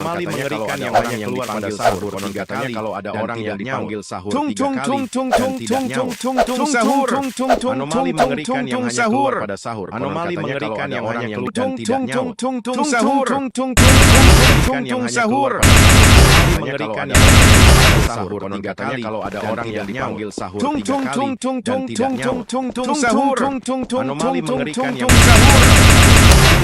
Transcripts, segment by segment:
Anomali mengerikan yang hanya keluar pada sahur. Peningkatannya kalau ada orang yang dipanggil sahur 3 kali dan tidak nyaut. Sahur. Anomali mengerikan yang hanya keluar pada sahur. Anomali mengerikan yang hanya keluar dan tidak nyaut. Sahur. Sahur. Mengerikan yang sahur. Peningkatannya kalau ada orang yang dipanggil sahur 3 kali dan tidak nyaut. Sahur. Anomali mengerikan yang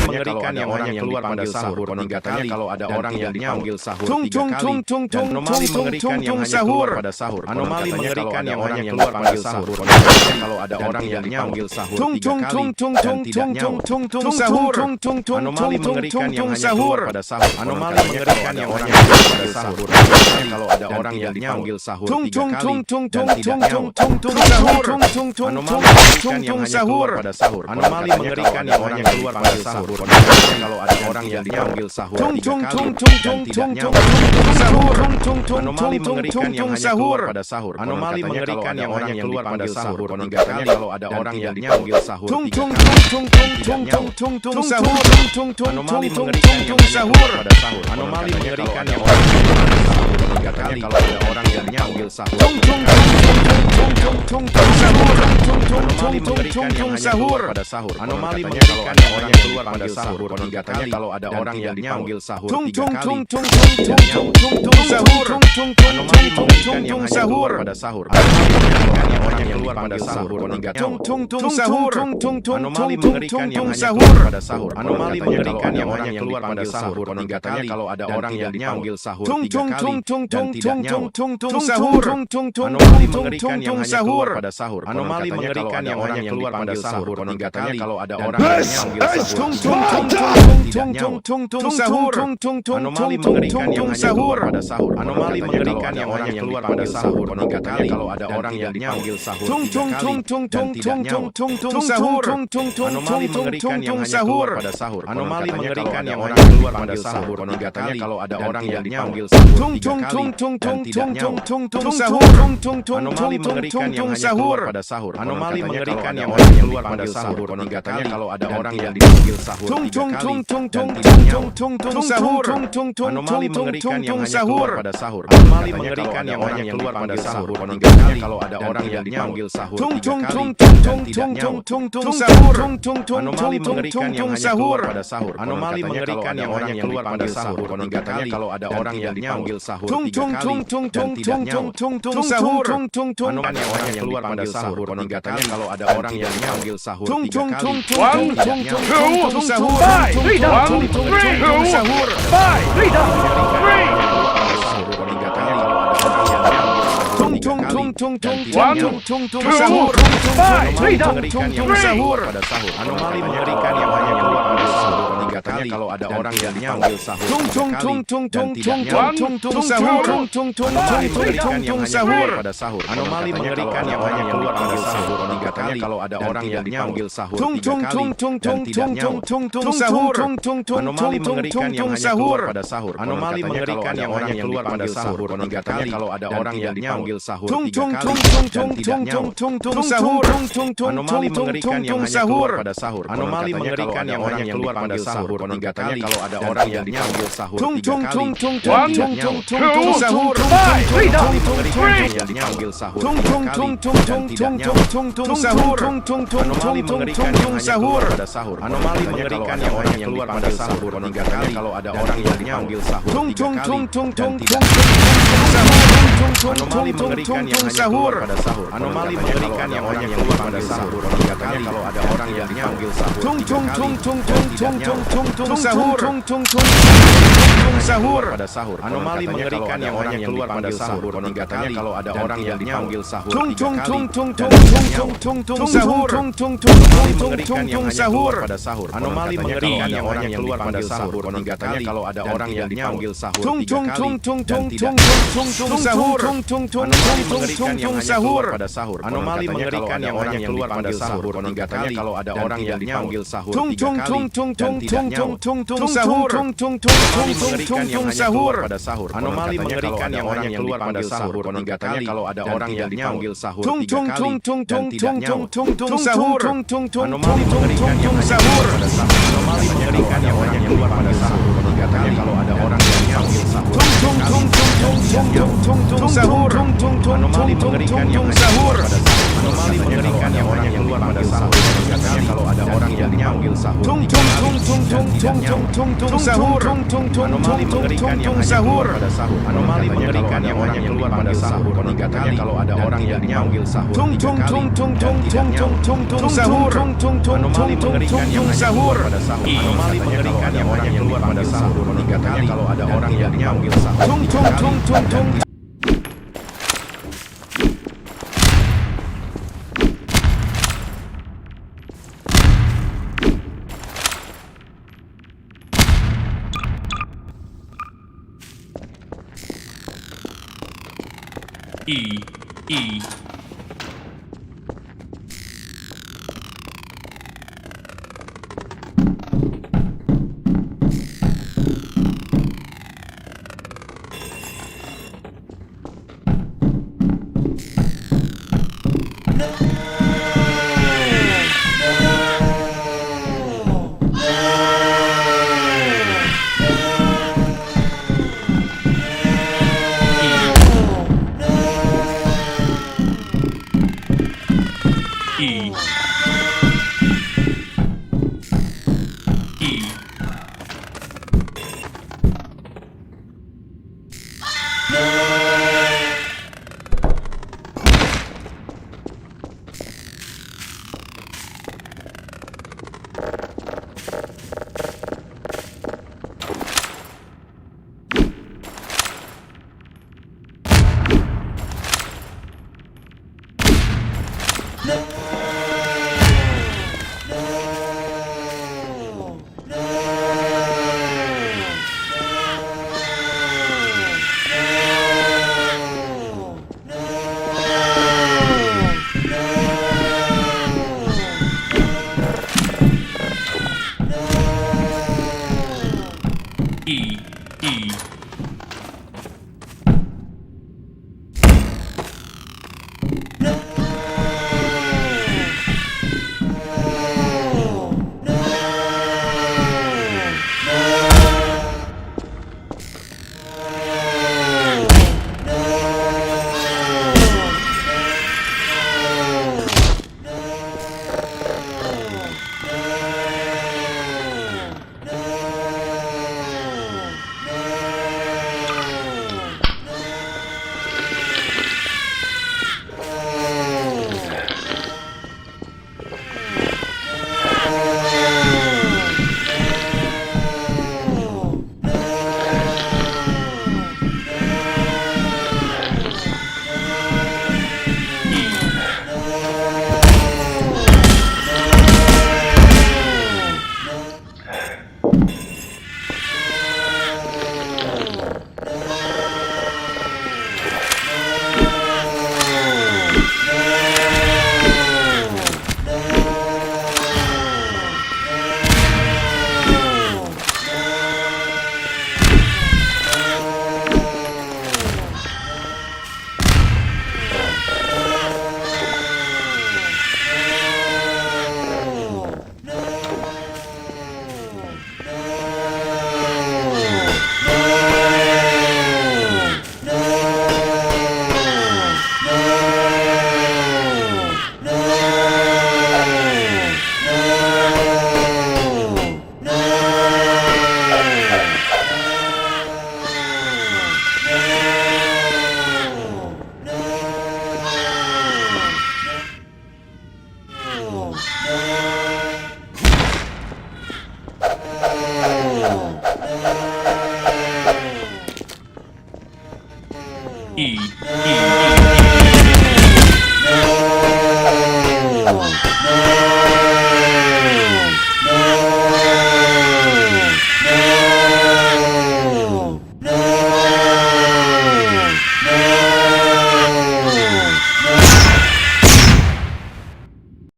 mengerikan yang hanya keluar pada sahur. Peningkatannya kalau ada orang yang dipanggil sahur 3 kali dan anomali mengerikan yang hanya keluar pada sahur. Anomali mengerikan yang hanya keluar pada sahur. Peningkatannya kalau ada orang yang dipanggil sahur 3 kali dan tidak nyaut. Sahur. Anomali mengerikan yang hanya keluar pada sahur. Anomali mengerikan yang hanya keluar pada sahur. Peningkatannya kalau ada orang yang dipanggil sahur 3 kali dan tidak nyaut. Sahur. Anomali mengerikan yang hanya keluar pada sahur. Anomali mengerikan yang hanya keluar pada sahur. Peningkatannya kalau ada orang yang dipanggil sahur 3 kali dan tidak nyaut. Sahur. Anomali mengerikan yang hanya keluar pada sahur. Anomali mengerikan yang hanya keluar pada sahur. Peningkatannya kalau ada orang yang dipanggil sahur 3 kali dan tidak nyaut. Sahur. Anomali mengerikan yang hanya keluar pada sahur. Anomali mengerikan yang hanya keluar pada sahur. Peningkatannya kalau ada orang yang dipanggil sahur 3 kali. Anomali mengerikan yang hanya keluar pada sahur. Anomali mengerikan yang hanya keluar pada sahur. Peningkatannya kalau ada orang yang dipanggil sahur 3 kali dan nyaut. Sahur. Anomali mengerikan yang hanya keluar pada sahur. Mengerikan yang hanya keluar pada sahur. Peningkatannya sahur. Anomali mengerikan yang hanya keluar pada sahur. Anomali mengerikan yang hanya keluar pada sahur. Peningkatannya kalau ada orang yang dipanggil sahur 3 kali dan tidak nyaut. Sahur. Anomali mengerikan yang hanya keluar pada sahur. Anomali mengerikan yang hanya keluar pada sahur. Peningkatannya kalau ada orang yang dipanggil sahur 3 kali tidak nyaut. Sahur. Anomali mengerikan yang hanya keluar pada sahur. Anomali mengerikan yang hanya keluar pada sahur. Peningkatannya kalau ada orang yang dipanggil sahur 3 kali dan tidak nyaut. Sahur. Anomali mengerikan yang hanya keluar pada sahur. Anomali mengerikan yang hanya keluar pada sahur. Peningkatannya kalau ada orang yang dipanggil sahur 3 kali dan tidak nyaut. Sahur. Anomali mengerikan yang hanya keluar pada sahur. Anomali mengerikan yang hanya keluar pada sahur. Peningkatannya kalau ada orang yang dipanggil sahur 3 kali dan tidak nyaut. Sahur. Anomali mengerikan yang hanya keluar pada sahur. Anomali mengerikan yang hanya keluar pada sahur. Peningkatannya kalau ada orang yang dipanggil sahur 3 kali dan tidak nyaut. Sahur. Anomali mengerikan yang hanya keluar pada sahur. Anomali mengerikan yang hanya keluar pada sahur. Peningkatannya kalau ada orang yang dipanggil sahur 3 kali dan tidak nyaut. Sahur. Anomali yang hanya keluar pada sahur. Peningkatannya kalau ada orang yang dipanggil sahur 3 kali dan tidak nyaut. Sahur. Anomali mengerikan sahur. Anomali mengerikan yang hanya keluar pada sahur. Peningkatannya kalau ada orang yang dipanggil sahur 3 kali dan tidak nyaut. Sahur. Anomali mengerikan yang hanya keluar pada sahur. Anomali mengerikan yang hanya keluar pada sahur. Peningkatannya kalau ada orang yang dipanggil sahur 3 kali dan tidak nyaut. Sahur. Anomali mengerikan yang hanya keluar pada sahur. Anomali mengerikan yang hanya keluar pada sahur. Peningkatannya kalau ada orang yang dipanggil sahur 3 kali dan tidak nyaut. Sahur. Anomali mengerikan yang hanya keluar pada sahur. Anomali mengerikan yang hanya keluar pada sahur. Peningkatannya kalau ada orang yang dipanggil sahur 3 kali dan tidak nyaut. Sahur. Anomali mengerikan yang dipanggil sahur 3 kali dan tidak nyaut. Sahur. Anomali mengerikan yang hanya keluar pada sahur. Anomali mengerikan yang hanya keluar pada sahur. Peningkatannya kalau ada orang yang dipanggil sahur 3 kali dan tidak nyaut. Anomali mengerikan yang hanya keluar pada sahur. Anomali mengerikan yang hanya keluar pada sahur. Peningkatannya kalau ada orang yang dipanggil sahur 3 kali dan tidak nyaut. Sahur. Sahur pada sahur. Anomali mengerikan yang hanya keluar pada sahur. Peningkatannya kalau ada orang yang dipanggil sahur 3 kali dan tidak nyaut. Sahur. Anomali mengerikan yang hanya keluar pada sahur. Anomali mengerikan yang hanya keluar pada sahur. Peningkatannya kalau ada orang yang dipanggil sahur 3 kali dan tidak nyaut. Sahur. Anomali mengerikan yang hanya keluar pada sahur. Anomali mengerikan yang hanya keluar pada sahur. Peningkatannya kalau ada orang yang dipanggil sahur 3 kali dan tidak nyaut. Sahur. Anomali mengerikan yang hanya keluar pada sahur. Anomali mengerikan yang hanya keluar pada sahur. Peningkatannya kalau ada orang yang dipanggil sahur 3 kali dan tidak nyaut. Sahur. Anomali mengerikan yang hanya keluar pada sahur. Anomali mengerikan yang hanya keluar pada sahur. Peningkatannya kalau ada orang yang dipanggil sahur. Anomali mengerikan yang orang yang keluar pada sahur. Katanya kalau ada orang yang dipanggil sahur. Sahur. Anomali mengerikan yang sahur. Anomali mengerikan yang orang yang keluar pada sahur. Katanya kalau ada orang yang dipanggil sahur. Sahur. Anomali mengerikan yang sahur. Anomali mengerikan yang orang yang keluar pada sahur. Katanya kalau ada orang yang dipanggil sahur. E E